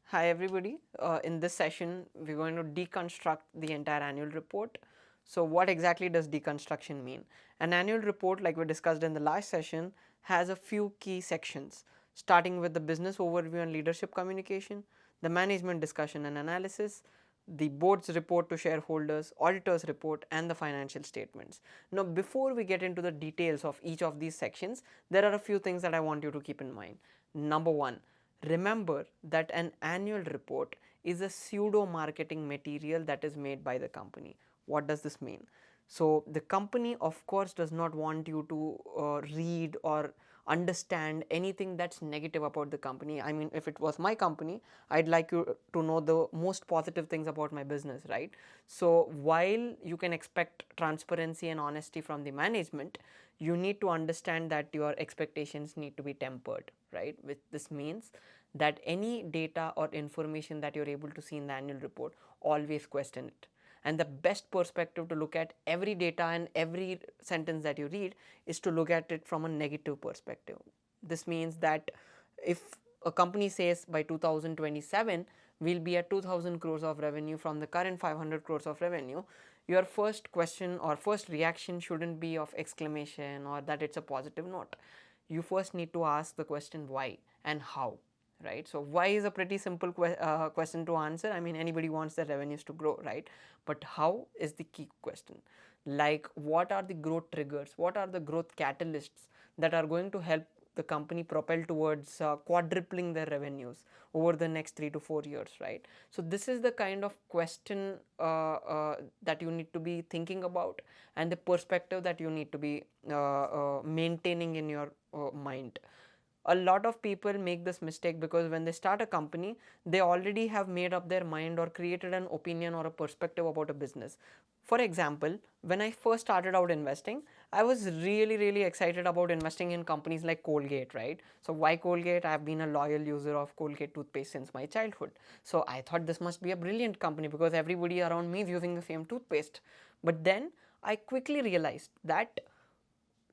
Hi everybody, in this session we're going to deconstruct the entire annual report. So what exactly does deconstruction mean? An annual report, like we discussed in the last session, has a few key sections, starting with the business overview and leadership communication, the management discussion and analysis, the board's report to shareholders, auditor's report, and the financial statements. Now before we get into the details of each of these sections, there are a few things that I want you to keep in mind. Number one, remember that an annual report is a pseudo marketing material that is made by the company. What does this mean? So the company of course does not want you to read or understand anything that's negative about the company. I mean, if it was my company, I'd like you to know the most positive things about my business, right? So while you can expect transparency and honesty from the management, you need to understand that your expectations need to be tempered, right? Which this means that any data or information that you're able to see in the annual report, always question it. And the best perspective to look at every data and every sentence that you read is to look at it from a negative perspective. This means that if a company says by 2027 we'll be at 2000 crores of revenue from the current 500 crores of revenue, your first question or first reaction shouldn't be of exclamation or that it's a positive note. You first need to ask the question why and how, right? So why is a pretty simple question to answer. I mean, anybody wants their revenues to grow, right? But how is the key question. Like, what are the growth triggers, what are the growth catalysts that are going to help the company propel towards quadrupling their revenues over the next 3 to 4 years, right? So this is the kind of question that you need to be thinking about, and the perspective that you need to be maintaining in your mind. A lot of people make this mistake because when they start a company, they already have made up their mind or created an opinion or a perspective about a business. For example, when I first started out investing, I was really excited about investing in companies like Colgate, right? So why Colgate? I've been a loyal user of Colgate toothpaste since my childhood. So I thought this must be a brilliant company because everybody around me is using the same toothpaste. But then I quickly realized that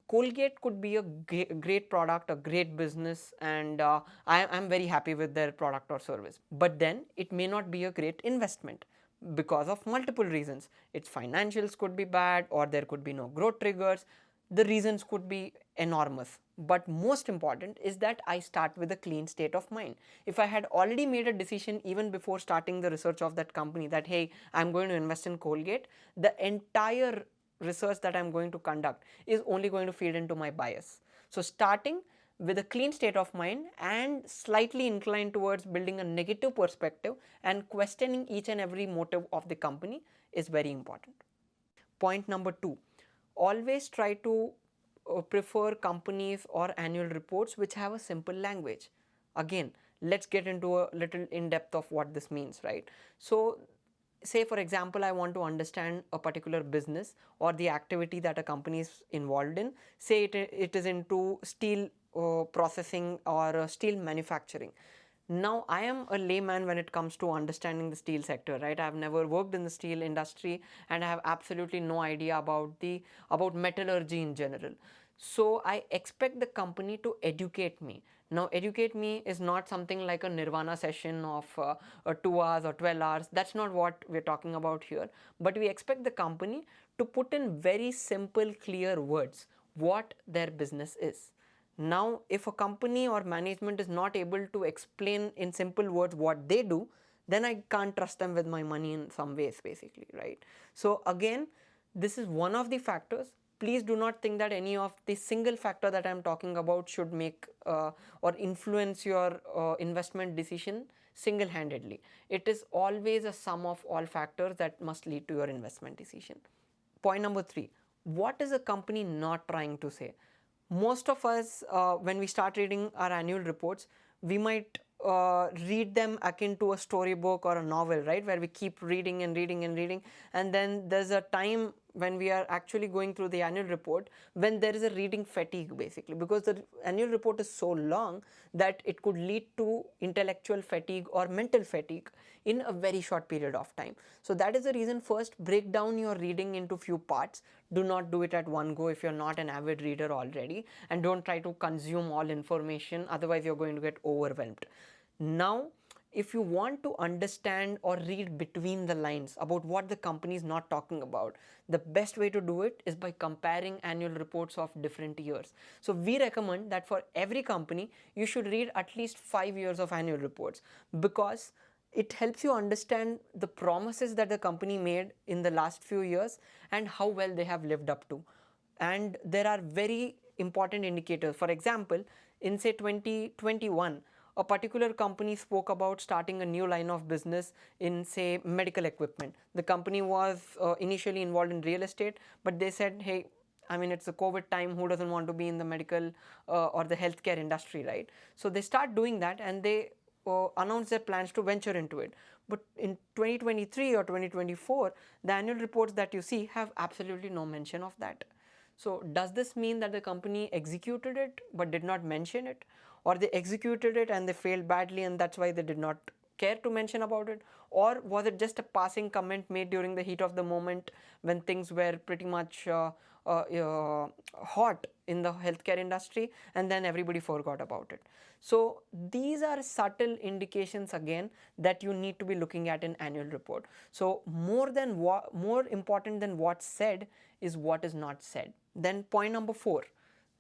Colgate could be a great product, a great business, and I'm very happy with their product or service. But then it may not be a great investment because of multiple reasons. Its financials could be bad, or there could be no growth triggers. The reasons could be enormous. But most important is that I start with a clean state of mind. If I had already made a decision even before starting the research of that company that, hey, I'm going to invest in Colgate, the entire research that I'm going to conduct is only going to feed into my bias. So starting with a clean state of mind and slightly inclined towards building a negative perspective and questioning each and every motive of the company is very important. Point number two, always try to prefer companies or annual reports which have a simple language. Again, let's get into a little in depth of what this means, right? So say for example, I want to understand a particular business or the activity that a company is involved in. Say it is into steel processing or steel manufacturing. Now I am a layman when it comes to understanding the steel sector, right? I have never worked in the steel industry and I have absolutely no idea about metallurgy in general. So I expect the company to educate me. Now educate me is not something like a Nirvana session of 2 hours or 12 hours. That's not what we're talking about here. But we expect the company to put in very simple, clear words what their business is. Now if a company or management is not able to explain in simple words what they do, then I can't trust them with my money in some ways, basically, right? So again, this is one of the factors. Please do not think that any of the single factor that I'm talking about should make or influence your investment decision single-handedly. It is always a sum of all factors that must lead to your investment decision. Point number three, what is a company not trying to say? Most of us, when we start reading our annual reports, we might read them akin to a storybook or a novel, right? Where we keep reading and reading and reading, and then there's a time when we are actually going through the annual report when there is a reading fatigue, basically, because the annual report is so long that it could lead to intellectual fatigue or mental fatigue in a very short period of time. So that is the reason, first break down your reading into few parts. Do not do it at one go if you're not an avid reader already, and don't try to consume all information, otherwise you're going to get overwhelmed. Now, if you want to understand or read between the lines about what the company is not talking about, the best way to do it is by comparing annual reports of different years. So we recommend that for every company, you should read at least 5 years of annual reports, because it helps you understand the promises that the company made in the last few years and how well they have lived up to. And there are very important indicators. For example, in say 2021, a particular company spoke about starting a new line of business in say medical equipment. The company was initially involved in real estate, but they said, hey, I mean, it's a COVID time, who doesn't want to be in the medical or the healthcare industry, right? So they start doing that, and they announce their plans to venture into it. But in 2023 or 2024, the annual reports that you see have absolutely no mention of that. So does this mean that the company executed it but did not mention it, or they executed it and they failed badly and that's why they did not care to mention about it, or was it just a passing comment made during the heat of the moment when things were pretty much hot in the healthcare industry, and then everybody forgot about it? So these are subtle indications again that you need to be looking at in annual report. So more important than what's said is what is not said. Then point number 4,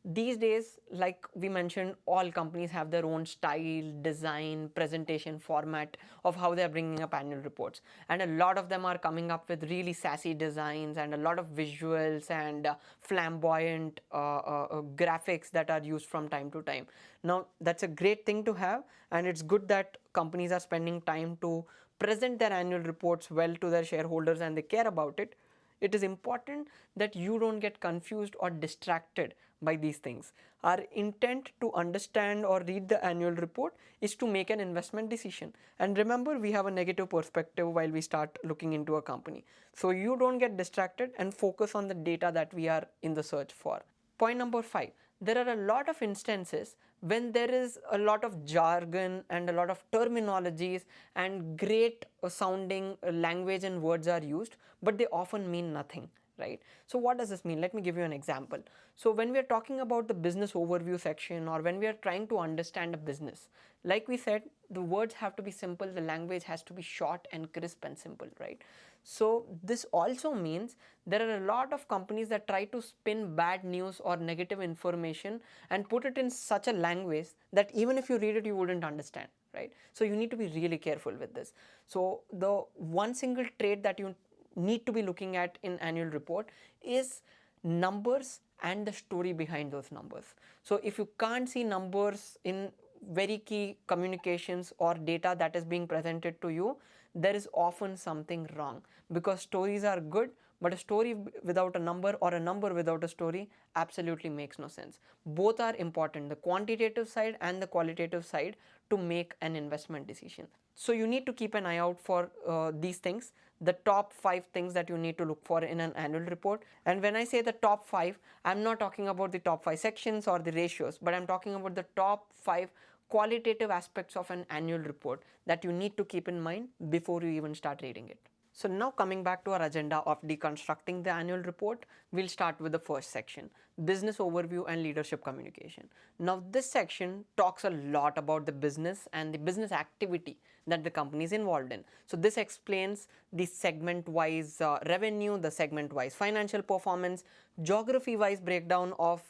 these days, like we mentioned, all companies have their own style, design, presentation format of how they're bringing up annual reports, and a lot of them are coming up with really sassy designs and a lot of visuals and flamboyant graphics that are used from time to time. Now that's a great thing to have, and it's good that companies are spending time to present their annual reports well to their shareholders and they care about it. It is important that you don't get confused or distracted by these things. Our intent to understand or read the annual report is to make an investment decision. And remember, we have a negative perspective while we start looking into a company. So you don't get distracted and focus on the data that we are in the search for. Point number 5, there are a lot of instances when there is a lot of jargon and a lot of terminologies and great sounding language and words are used, but they often mean nothing, right? So what does this mean? Let me give you an example. So when we are talking about the business overview section, or when we are trying to understand a business, like we said, the words have to be simple, the language has to be short and crisp and simple, right? So this also means there are a lot of companies that try to spin bad news or negative information and put it in such a language that even if you read it, you wouldn't understand, right? So you need to be really careful with this. So the one single trait that you need to be looking at in annual report is numbers and the story behind those numbers. So if you can't see numbers in very key communications or data that is being presented to you, there is often something wrong, because stories are good, but a story without a number or a number without a story absolutely makes no sense. Both are important, the quantitative side and the qualitative side, to make an investment decision. So you need to keep an eye out for these things, the top 5 things that you need to look for in an annual report. And when I say the top 5, I'm not talking about the top 5 sections or the ratios, but I'm talking about the top 5 qualitative aspects of an annual report that you need to keep in mind before you even start reading it. So now coming back to our agenda of deconstructing the annual report, we'll start with the first section, business overview and leadership communication. Now this section talks a lot about the business and the business activity that the company is involved in. So this explains the segment-wise revenue, the segment-wise financial performance, geography-wise breakdown of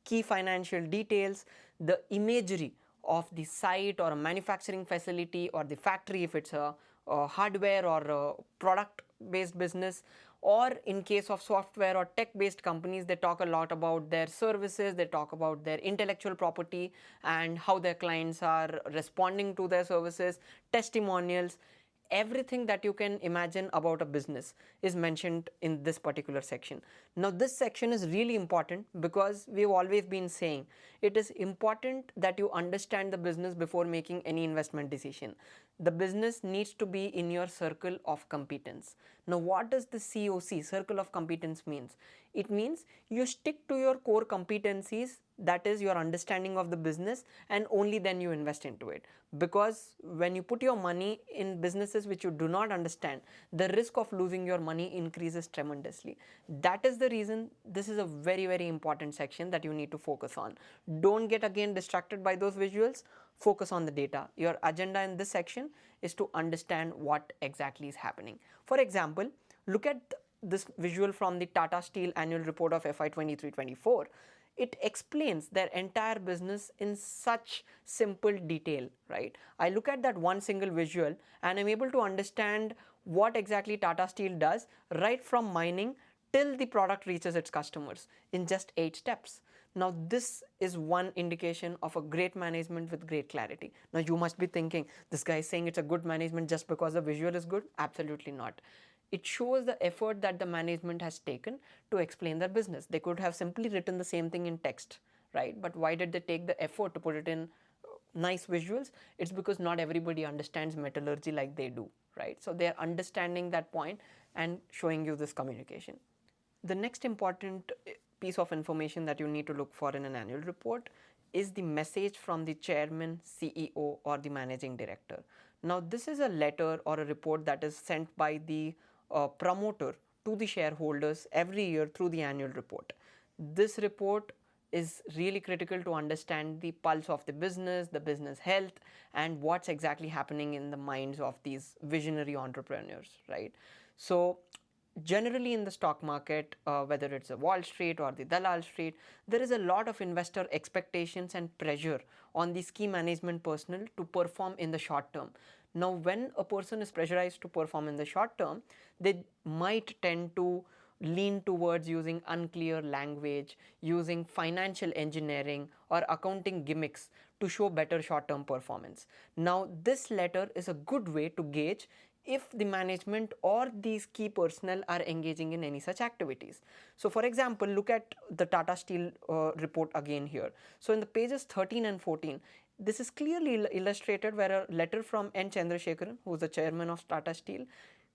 key financial details, the imagery of the site or a manufacturing facility or the factory if it's a hardware or a product based business, or in case of software or tech based companies, they talk a lot about their services, they talk about their intellectual property and how their clients are responding to their services, testimonials. everything that you can imagine about a business is mentioned in this particular section. Now this section is really important because we've always been saying it is important that you understand the business before making any investment decision. The business needs to be in your circle of competence. Now what does the COC, circle of competence, means? It means you stick to your core competencies, that is your understanding of the business, and only then you invest into it. Because when you put your money in businesses which you do not understand, the risk of losing your money increases tremendously. That is the reason this is a very, very important section that you need to focus on. Don't get again distracted by those visuals. Focus on the data. Your agenda in this section is to understand what exactly is happening. For example, look at this visual from the Tata Steel annual report of FY 23-24. It explains their entire business in such simple detail, right? I look at that one single visual and I'm able to understand what exactly Tata Steel does, right from mining till the product reaches its customers in just 8 steps. Now this is one indication of a great management with great clarity. Now you must be thinking, this guy is saying it's a good management just because the visual is good? Absolutely not. It shows the effort that the management has taken to explain their business. They could have simply written the same thing in text, right? But why did they take the effort to put it in nice visuals? It's because not everybody understands metallurgy like they do, right? So they're understanding that point and showing you this communication. The next important piece of information that you need to look for in an annual report is the message from the chairman, CEO, or the managing director. Now this is a letter or a report that is sent by the promoter to the shareholders every year through the annual report. This report is really critical to understand the pulse of the business health, and what's exactly happening in the minds of these visionary entrepreneurs, right? So generally in the stock market, whether it's a Wall Street or the Dalal Street, there is a lot of investor expectations and pressure on the key management personnel to perform in the short term. Now when a person is pressurized to perform in the short term, they might tend to lean towards using unclear language, using financial engineering or accounting gimmicks to show better short-term performance. Now this letter is a good way to gauge if the management or these key personnel are engaging in any such activities. So for example, look at the Tata Steel report again here. So in the pages 13 and 14, this is clearly illustrated where a letter from N. Chandrasekaran, who is the chairman of Tata Steel,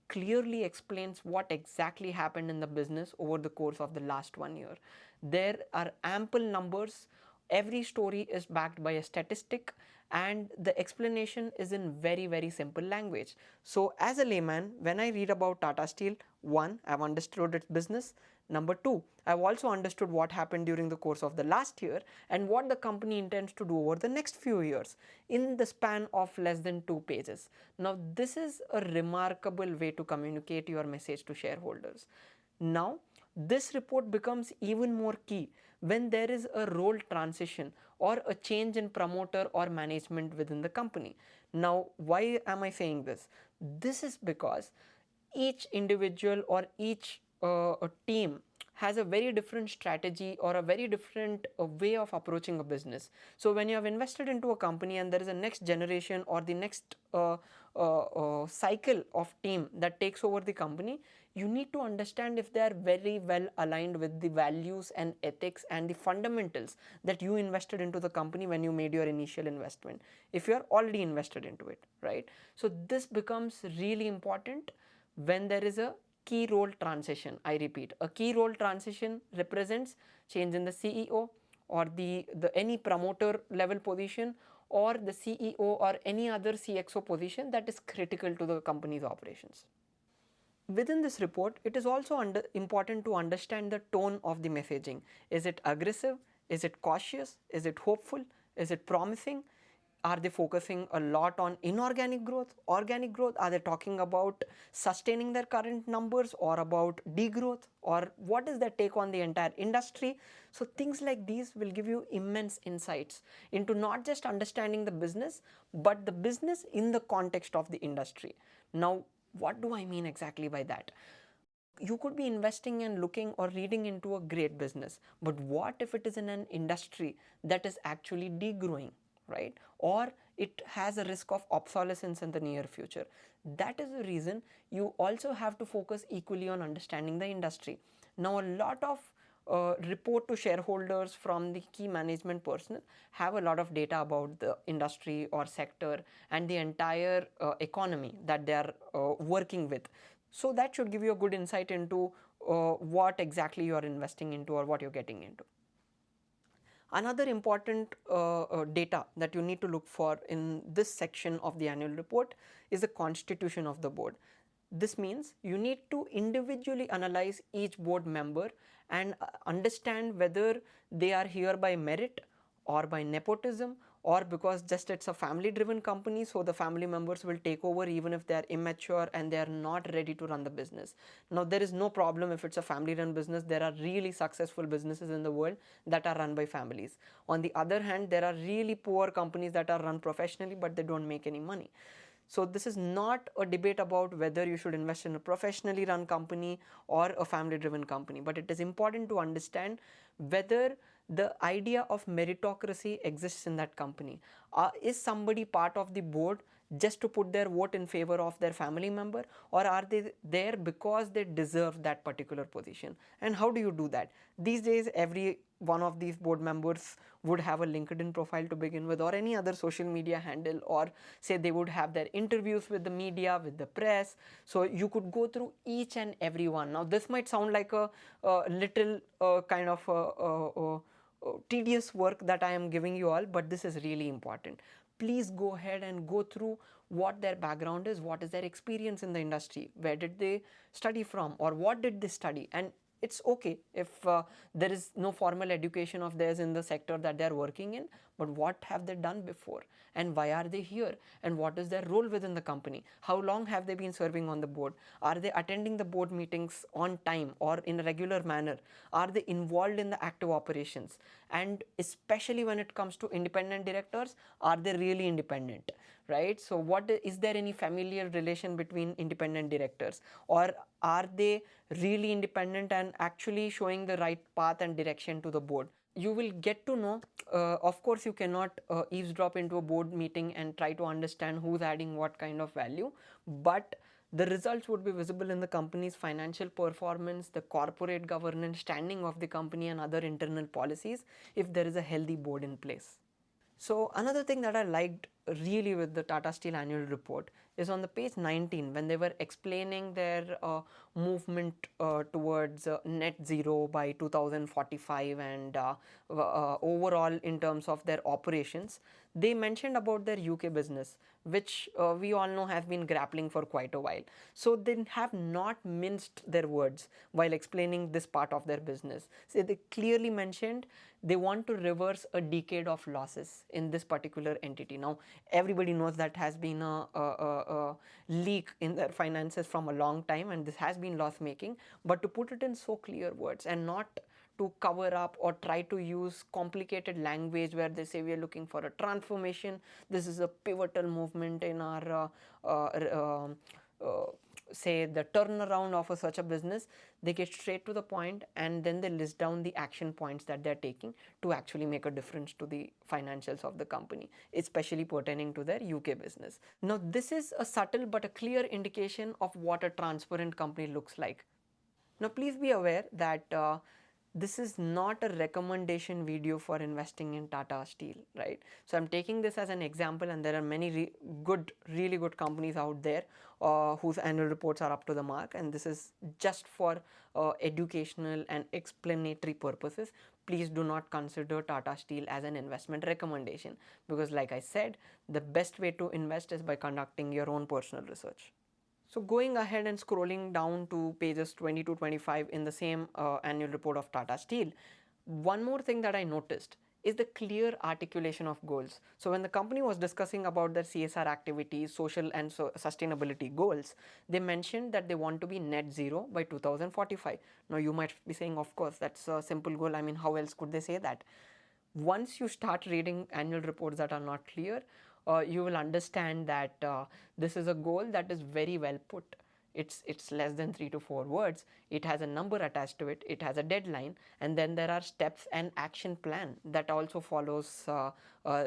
clearly explains what exactly happened in the business over the course of the last 1 year. There are ample numbers. Every story is backed by a statistic, and the explanation is in very, very simple language. So as a layman, when I read about Tata Steel, one, I've understood its business. Number two, I've also understood what happened during the course of the last year and what the company intends to do over the next few years in the span of less than 2 pages. Now this is a remarkable way to communicate your message to shareholders. Now this report becomes even more key when there is a role transition or a change in promoter or management within the company. Now why am I saying this? This is because each individual or each a team has a very different strategy or a very different way of approaching a business. So when you have invested into a company and there is a next generation or the next cycle of team that takes over the company, you need to understand if they are very well aligned with the values and ethics and the fundamentals that you invested into the company when you made your initial investment, if you are already invested into it, right? So this becomes really important when there is a key role transition. I repeat, a key role transition represents change in the CEO or the any promoter level position or the CEO or any other CXO position that is critical to the company's operations. Within this report, it is also important to understand the tone of the messaging. Is it aggressive? Is it cautious? Is it hopeful? Is it promising? Are they focusing a lot on inorganic growth, organic growth? Are they talking about sustaining their current numbers or about degrowth, or what is their take on the entire industry? So things like these will give you immense insights into not just understanding the business, but the business in the context of the industry. Now, what do I mean exactly by that? You could be investing and looking or reading into a great business, but what if it is in an industry that is actually degrowing? right? Or it has a risk of obsolescence in the near future. That is the reason you also have to focus equally on understanding the industry. Now, a lot of report to shareholders from the key management personnel have a lot of data about the industry or sector and the entire economy that they are working with. So that should give you a good insight into what exactly you are investing into or what you're getting into. Another important data that you need to look for in this section of the annual report is the constitution of the board. This means you need to individually analyze each board member and understand whether they are here by merit or by nepotism, or because just it's a family driven company, so the family members will take over even if they are immature and they are not ready to run the business. Now, there is no problem if it's a family run business. There are really successful businesses in the world that are run by families. On the other hand, there are really poor companies that are run professionally but they don't make any money. So this is not a debate about whether you should invest in a professionally run company or a family driven company, but it is important to understand whether the idea of meritocracy exists in that company. Is somebody part of the board just to put their vote in favor of their family member, or are they there because they deserve that particular position? And how do you do that? These days, every one of these board members would have a LinkedIn profile to begin with, or any other social media handle, or say they would have their interviews with the media, with the press. So you could go through each and every one. Now, this might sound like a little kind of tedious work that I am giving you all, but this is really important. Please go ahead and go through what their background is, what is their experience in the industry, where did they study from, or what did they study. And it's okay if there is no formal education of theirs in the sector that they are working in, but what have they done before, and why are they here, and what is their role within the company, how long have they been serving on the board, are they attending the board meetings on time or in a regular manner, are they involved in the active operations, and especially when it comes to independent directors, are they really independent, right? So what is there any familiar relation between independent directors, or are they really independent and actually showing the right path and direction to the board? You will get to know. Of course, you cannot eavesdrop into a board meeting and try to understand who's adding what kind of value, but the results would be visible in the company's financial performance, the corporate governance, standing of the company, and other internal policies if there is a healthy board in place. So another thing that I liked really with the Tata Steel annual report is on the page 19 when they were explaining their movement towards net zero by 2045 and overall in terms of their operations. They mentioned about their UK business, which we all know has been grappling for quite a while. So they have not minced their words while explaining this part of their business. So they clearly mentioned they want to reverse a decade of losses in this particular entity. Now, everybody knows that has been a leak in their finances from a long time, and this has been loss making. But to put it in so clear words and not to cover up or try to use complicated language where they say we are looking for a transformation, this is a pivotal movement in our say the turnaround of such a business, they get straight to the point and then they list down the action points that they're taking to actually make a difference to the financials of the company, especially pertaining to their UK business. Now, this is a subtle but a clear indication of what a transparent company looks like. Now, please be aware that this is not a recommendation video for investing in Tata Steel, right? So I'm taking this as an example, and there are many really good companies out there whose annual reports are up to the mark, and this is just for educational and explanatory purposes. Please do not consider Tata Steel as an investment recommendation, because like I said, the best way to invest is by conducting your own personal research. So going ahead and scrolling down to pages 20 to 25 in the same annual report of Tata Steel, one more thing that I noticed is the clear articulation of goals. So when the company was discussing about their CSR activities, social and sustainability goals, they mentioned that they want to be net zero by 2045. Now you might be saying, of course, that's a simple goal. I mean, how else could they say that? Once you start reading annual reports that are not clear, you will understand that this is a goal that is very well put. it's less than 3 to 4 words. It has a number attached to it, it has a deadline, and then there are steps and action plan that also follows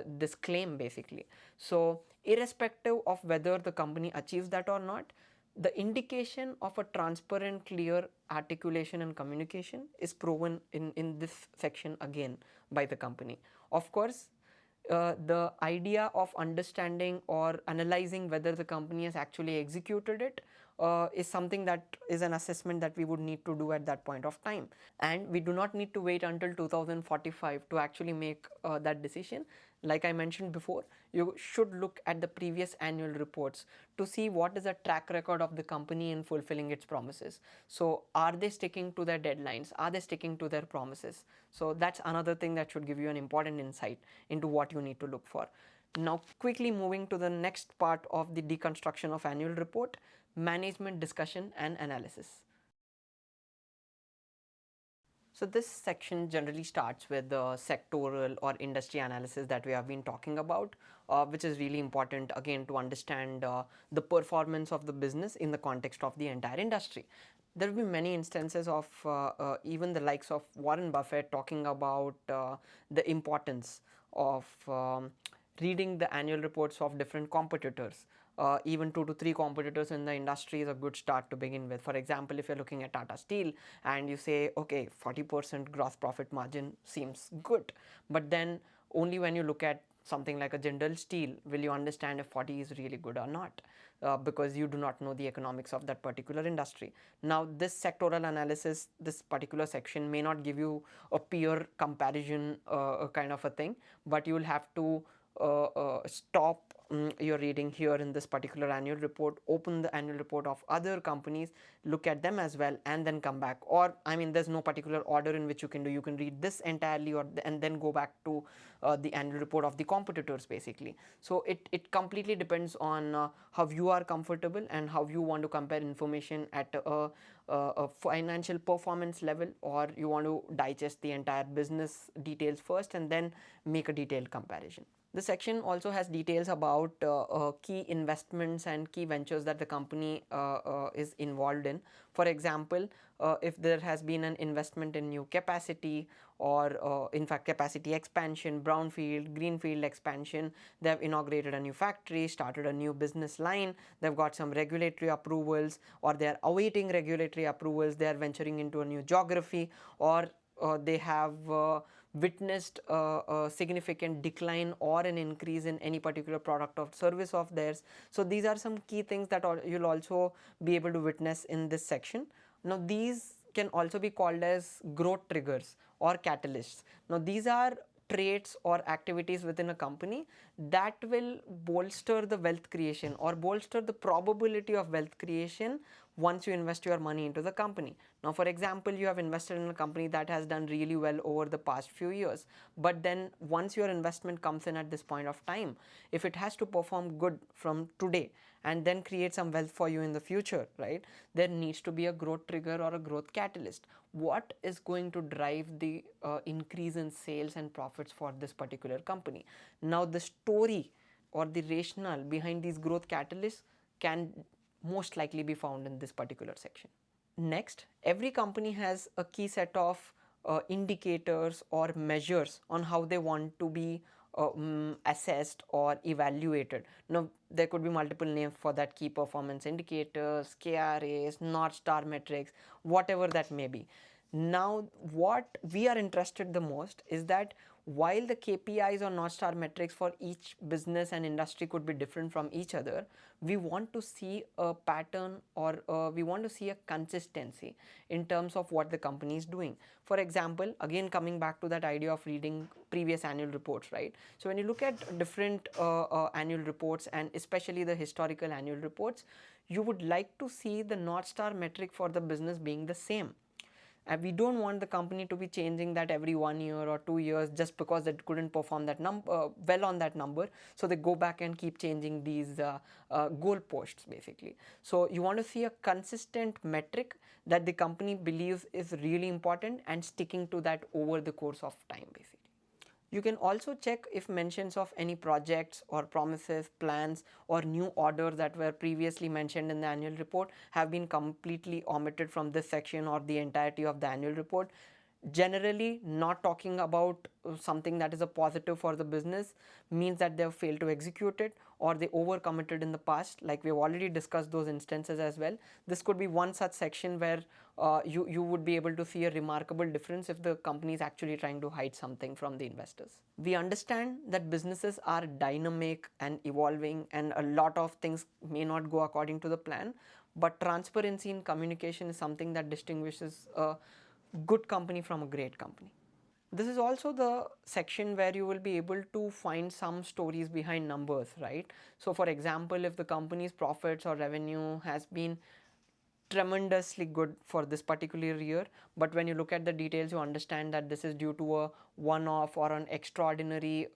this claim basically. So irrespective of whether the company achieves that or not, the indication of a transparent, clear articulation and communication is proven in this section again by the company. Of course, the idea of understanding or analyzing whether the company has actually executed it is something that is an assessment that we would need to do at that point of time, and we do not need to wait until 2045 to actually make that decision. Like I mentioned before, you should look at the previous annual reports to see what is the track record of the company in fulfilling its promises. So are they sticking to their deadlines, are they sticking to their promises? So that's another thing that should give you an important insight into what you need to look for. Now quickly moving to the next part of the deconstruction of annual report, management discussion and analysis. So this section generally starts with the sectoral or industry analysis that we have been talking about, which is really important again to understand the performance of the business in the context of the entire industry. There will be many instances of even the likes of Warren Buffett talking about the importance of reading the annual reports of different competitors. Even 2 to 3 competitors in the industry is a good start to begin with. For example, if you're looking at Tata Steel and you say, okay, 40% gross profit margin seems good, but then only when you look at something like a Jindal Steel will you understand if 40 is really good or not, because you do not know the economics of that particular industry. Now this sectoral analysis, this particular section may not give you a peer comparison kind of a thing, but you will have to stop your reading here in this particular annual report, open the annual report of other companies, look at them as well, and then come back. Or I mean, there's no particular order in which you can do. You can read this entirely and then go back to the annual report of the competitors basically. So it completely depends on how you are comfortable and how you want to compare information at a financial performance level, or you want to digest the entire business details first and then make a detailed comparison. The section also has details about key investments and key ventures that the company is involved in. For example, if there has been an investment in new capacity or in fact capacity expansion, brownfield, greenfield expansion, they have inaugurated a new factory, started a new business line, they've got some regulatory approvals, or they are awaiting regulatory approvals, they are venturing into a new geography, or they have witnessed a significant decline or an increase in any particular product or service of theirs. So these are some key things that you'll also be able to witness in this section. Now these can also be called as growth triggers or catalysts. Now these are traits or activities within a company that will bolster the wealth creation or bolster the probability of wealth creation once you invest your money into the company. Now for example, you have invested in a company that has done really well over the past few years, but then once your investment comes in at this point of time, if it has to perform good from today and then create some wealth for you in the future, right, there needs to be a growth trigger or a growth catalyst. What is going to drive the increase in sales and profits for this particular company? Now the story or the rationale behind these growth catalysts can most likely be found in this particular section. Next, every company has a key set of indicators or measures on how they want to be assessed or evaluated. Now there could be multiple names for that: key performance indicators, KRAs, North Star metrics, whatever that may be. Now what we are interested the most is that while the KPIs or North Star metrics for each business and industry could be different from each other, we want to see a pattern or we want to see a consistency in terms of what the company is doing. For example, again coming back to that idea of reading previous annual reports, right? So when you look at different annual reports and especially the historical annual reports, you would like to see the North Star metric for the business being the same. And we don't want the company to be changing that every 1 year or 2 years just because it couldn't perform that well on that number. So they go back and keep changing these goal posts basically. So you want to see a consistent metric that the company believes is really important and sticking to that over the course of time basically. You can also check if mentions of any projects or promises, plans, or new orders that were previously mentioned in the annual report have been completely omitted from this section or the entirety of the annual report. Generally, not talking about something that is a positive for the business means that they have failed to execute it or they overcommitted in the past, like we have already discussed those instances as well. This could be one such section where you would be able to see a remarkable difference if the company is actually trying to hide something from the investors. We understand that businesses are dynamic and evolving and a lot of things may not go according to the plan, but transparency in communication is something that distinguishes a good company from a great company. This is also the section where you will be able to find some stories behind numbers, right? So for example, if the company's profits or revenue has been tremendously good for this particular year, but when you look at the details you understand that this is due to a one-off or an extraordinary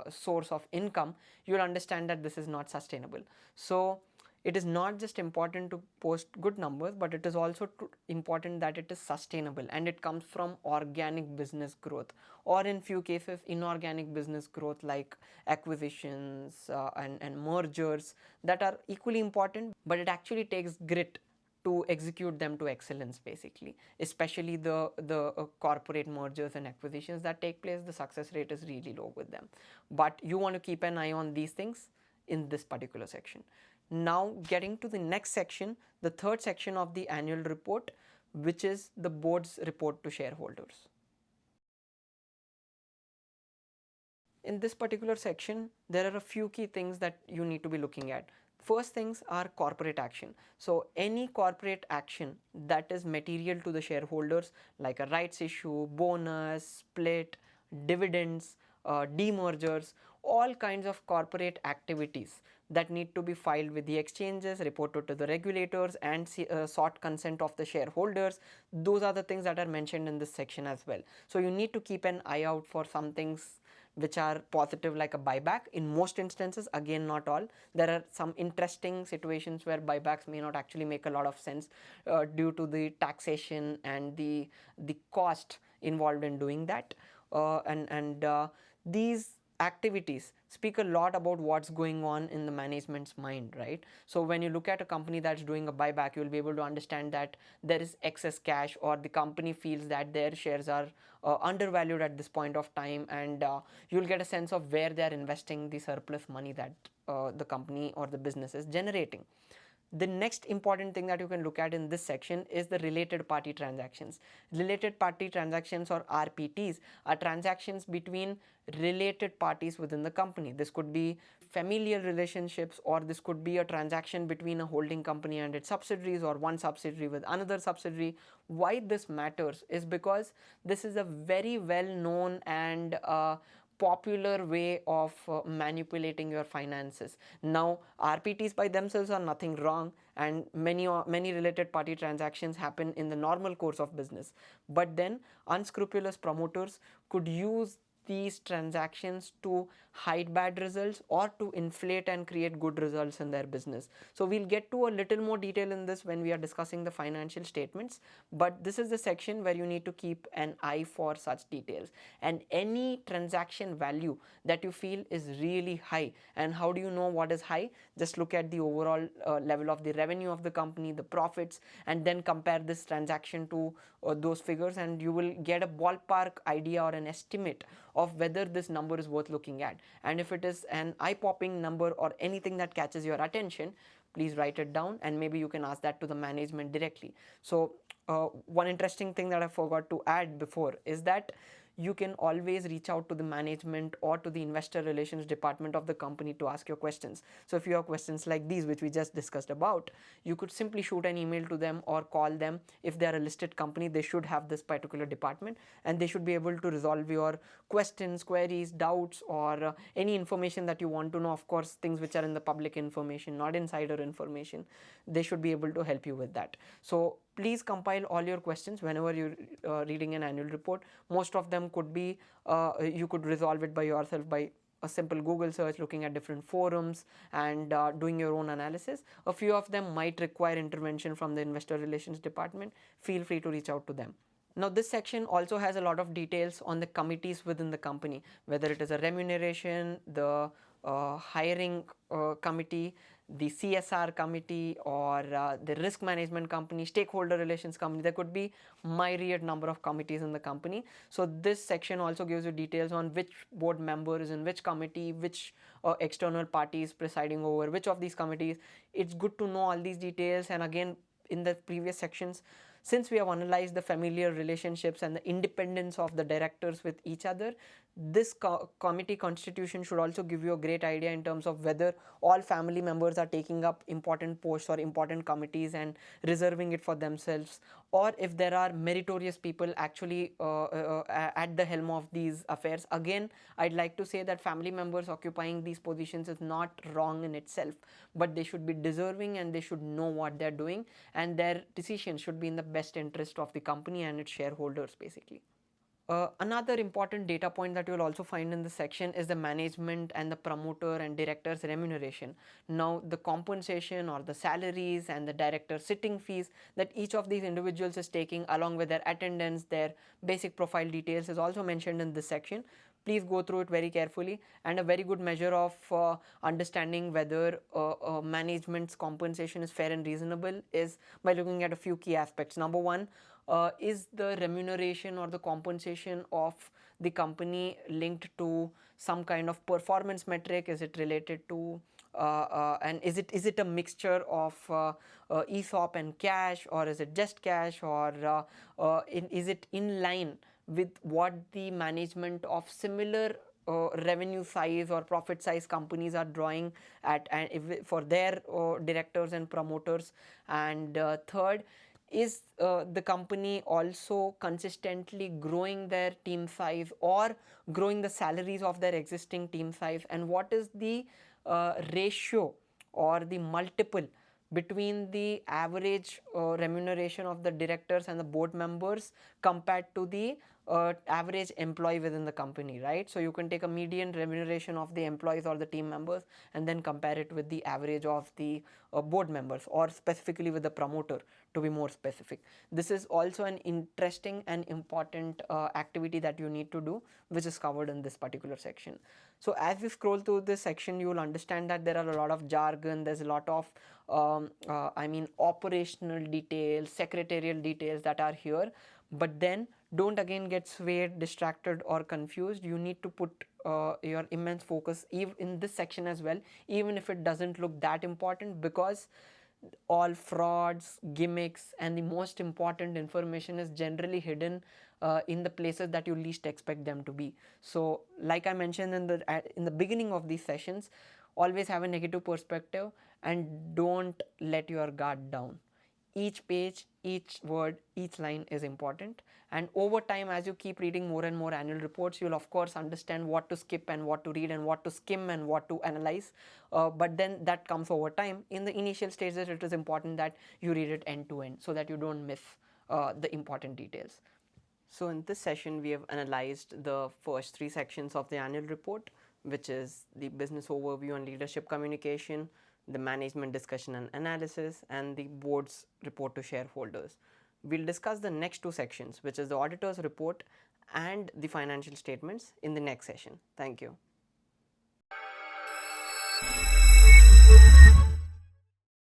source of income, you'll understand that this is not sustainable. So it is not just important to post good numbers, but it is also important that it is sustainable and it comes from organic business growth, or in few cases inorganic business growth like acquisitions and mergers that are equally important, but it actually takes grit to execute them to excellence, basically, especially the corporate mergers and acquisitions that take place. The success rate is really low with them, but you want to keep an eye on these things in this particular section. Now getting to the next section, the third section of the annual report, which is the board's report to shareholders. In this particular section, there are a few key things that you need to be looking at. First things are corporate action. So any corporate action that is material to the shareholders, like a rights issue, bonus, split, dividends, demergers, all kinds of corporate activities that need to be filed with the exchanges, reported to the regulators, and sought consent of the shareholders. Those are the things that are mentioned in this section as well. So you need to keep an eye out for some things which are positive, like a buyback. In most instances, again not all, there are some interesting situations where buybacks may not actually make a lot of sense due to the taxation and the cost involved in doing that, and these activities speak a lot about what's going on in the management's mind, right? So when you look at a company that's doing a buyback, you'll be able to understand that there is excess cash, or the company feels that their shares are undervalued at this point of time, and you'll get a sense of where they're investing the surplus money that the company or the business is generating. The next important thing that you can look at in this section is the related party transactions. Related party transactions, or RPTs, are transactions between related parties within the company. This could be familial relationships, or this could be a transaction between a holding company and its subsidiaries, or one subsidiary with another subsidiary. Why this matters is because this is a very well known and popular way of manipulating your finances. Now, RPTs by themselves are nothing wrong, and many related party transactions happen in the normal course of business. But then unscrupulous promoters could use these transactions to hide bad results or to inflate and create good results in their business. So we'll get to a little more detail in this when we are discussing the financial statements, but this is the section where you need to keep an eye for such details. And any transaction value that you feel is really high, and how do you know what is high? Just look at the overall level of the revenue of the company, the profits, and then compare this transaction to those figures, and you will get a ballpark idea or an estimate of whether this number is worth looking at. And if it is an eye-popping number or anything that catches your attention, please write it down, and maybe you can ask that to the management directly. So one interesting thing that I forgot to add before is that you can always reach out to the management or to the investor relations department of the company to ask your questions. So if you have questions like these which we just discussed about, you could simply shoot an email to them or call them. If they are a listed company, they should have this particular department, and they should be able to resolve your questions, queries, doubts, or any information that you want to know. Of course, things which are in the public information, not insider information, they should be able to help you with that. So please compile all your questions whenever you're reading an annual report. Most of them could be you could resolve it by yourself by a simple Google search, looking at different forums, and doing your own analysis. A few of them might require intervention from the investor relations department. Feel free to reach out to them. Now, this section also has a lot of details on the committees within the company, whether it is a remuneration, the hiring committee, the CSR committee, or the risk management company, stakeholder relations company. There could be myriad number of committees in the company. So this section also gives you details on which board member is in which committee, which external parties presiding over which of these committees. It's good to know all these details. And again, in the previous sections, since we have analyzed the familiar relationships and the independence of the directors with each other, this committee constitution should also give you a great idea in terms of whether all family members are taking up important posts or important committees and reserving it for themselves, or if there are meritorious people actually at the helm of these affairs. Again, I'd like to say that family members occupying these positions is not wrong in itself, but they should be deserving and they should know what they're doing, and their decisions should be in the best interest of the company and its shareholders, basically. Another important data point that you will also find in this section is the management and the promoter and director's remuneration. Now, the compensation or the salaries and the director sitting fees that each of these individuals is taking, along with their attendance, their basic profile details, is also mentioned in this section. Please go through it very carefully. And a very good measure of understanding whether management's compensation is fair and reasonable is by looking at a few key aspects. Number one, is the remuneration or the compensation of the company linked to some kind of performance metric? Is it related to and is it a mixture of ESOP and cash, or is it just cash, or is it in line with what the management of similar revenue size or profit size companies are drawing at, and for their directors and promoters? And third, is the company also consistently growing their team size or growing the salaries of their existing team size, and what is the ratio or the multiple between the average remuneration of the directors and the board members compared to the average employee within the company, right? So you can take a median remuneration of the employees or the team members and then compare it with the average of the board members, or specifically with the promoter, to be more specific. This is also an interesting and important activity that you need to do, which is covered in this particular section. So as we scroll through this section, you will understand that there are a lot of jargon, there's a lot of operational details, secretarial details that are here. But then don't again get swayed, distracted, or confused. You need to put your immense focus in this section as well, even if it doesn't look that important, because all frauds, gimmicks, and the most important information is generally hidden in the places that you least expect them to be. So, like I mentioned in the beginning of these sessions, always have a negative perspective and don't let your guard down. Each page, each word, each line is important, and over time, as you keep reading more and more annual reports, you'll of course understand what to skip and what to read and what to skim and what to analyze, but then that comes over time. In the initial stages, it is important that you read it end to end so that you don't miss the important details. So in this session, we have analyzed the first three sections of the annual report, which is the business overview and leadership communication, the management discussion and analysis, and the board's report to shareholders. We'll discuss the next two sections, which is the auditor's report and the financial statements, in the next session. Thank you.